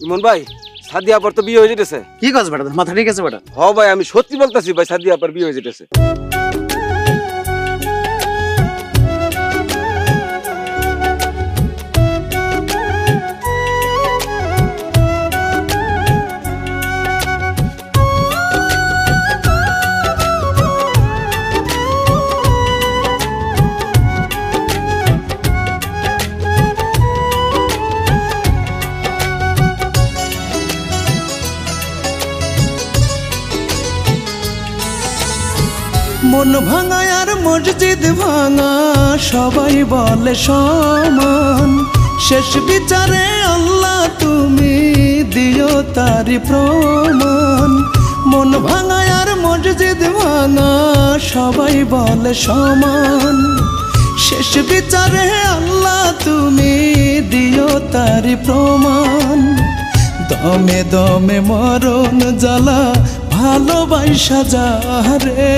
ইমন ভাই, সাদিয়া আপার তো বিয়ে হয়ে যেতেছে। কি কাজ বেটা, তোর মাথা ঠিক আছে বেটা? হ ভাই, আমি সত্যি বলতেছি ভাই, সাদিয়া আপার বিয়ে হয়ে যেতেছে। মন ভাঙা আর মসজিদ ভাঙা সবাই বলে সমান, শেষ বিচারে আল্লাহ তুমি দিও তারি প্রমাণ। মন ভাঙা আর মসজিদ ভাঙা সবাই বলে সমান, শেষ বিচারে আল্লাহ তুমি দিও তারি প্রমাণ। দমে দমে মরণ জ্বালা ভালোবাসা যারে,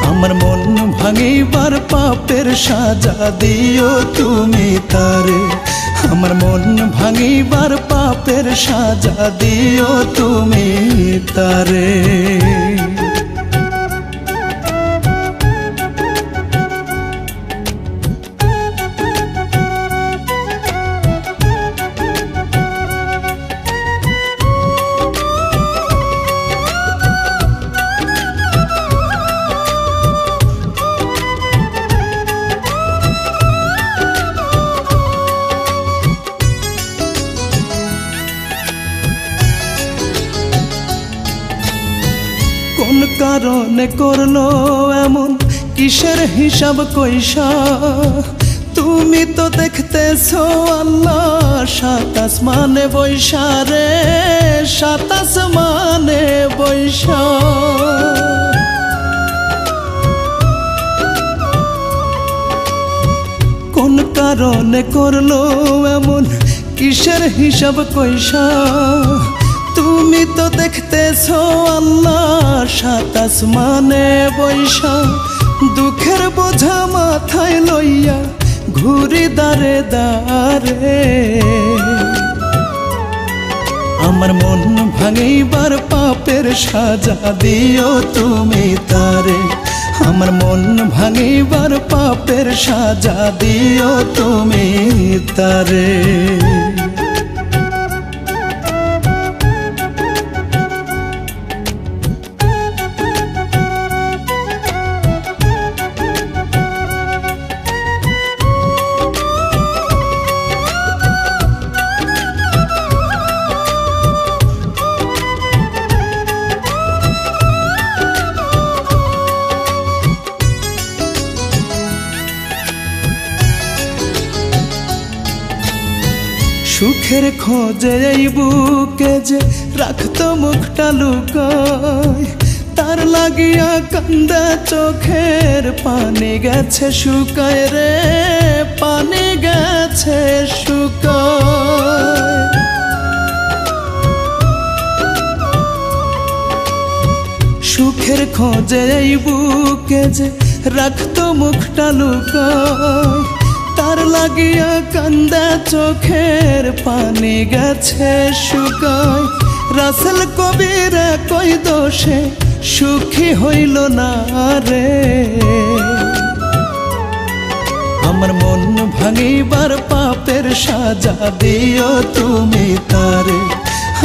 আমার মন ভাঙিবার পাপের সাজা দিও তুমি তারে, আমার মন ভাঙিবার পাপের সাজা দিও তুমি তারে। কোন কারণে করলো এমন, কিসের হিসাব কইসা? তুমি তো দেখতেছো আল্লাহ সাত আসমানে বৈশা রে, সাত আসমানে বৈশা। কোন কারণে করলো এমন, কিসের হিসাব কইসা? তুমি তো দেখতেছো আল্লাহ সাত আসমানে বৈশা, দুঃখের বোঝা মাথায় লইয়া ঘুরি দারে দারে। আমার মন ভাঙিবার পাপের সাজা দিও তুমি তারে, আমার মন ভাঙিবার পাপের সাজা দিও তুমি তারে। সুখের খোঁজে এই বুকে যে রাখতো মুখটা লুকায়, তার লাগিয়া কান্দা চোখের পানি গেছে শুকায় রে, পানি গেছে শুকায়। সুখের খোঁজে এই বুকে যে রাখতো মুখটা লুকায়, তার লাগিয়া কান্দা চোখের পানি গেছে শুকায়। রাসেল কবির কই দোষে সুখী হইল না রে, আমার মন ভাঙিবার পাপের সাজা দিও তুমি তারে,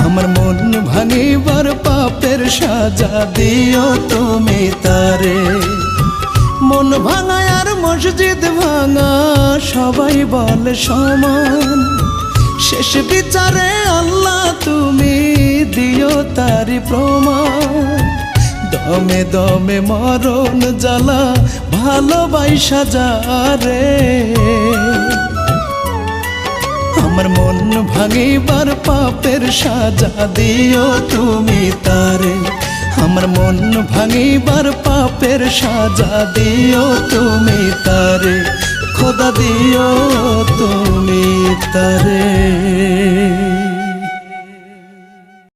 আমার মন ভাঙিবার পাপের সাজা দিও তুমি তারে। মন ভাঙা আর মসজিদ ভাঙা সবাই বলে সমান, শেষ বিচারে আল্লাহ তুমি দিও তারি প্রমাণ। দমে দমে মরণ জ্বালা ভালোবাসা যারে, আমার মন ভাঙিবার পাপের সাজা দিও তুমি তারে, আমার মন ভাঙিবার পাপের সাজা দিও তুমি তারে, খোদা দিও তুমি তারে।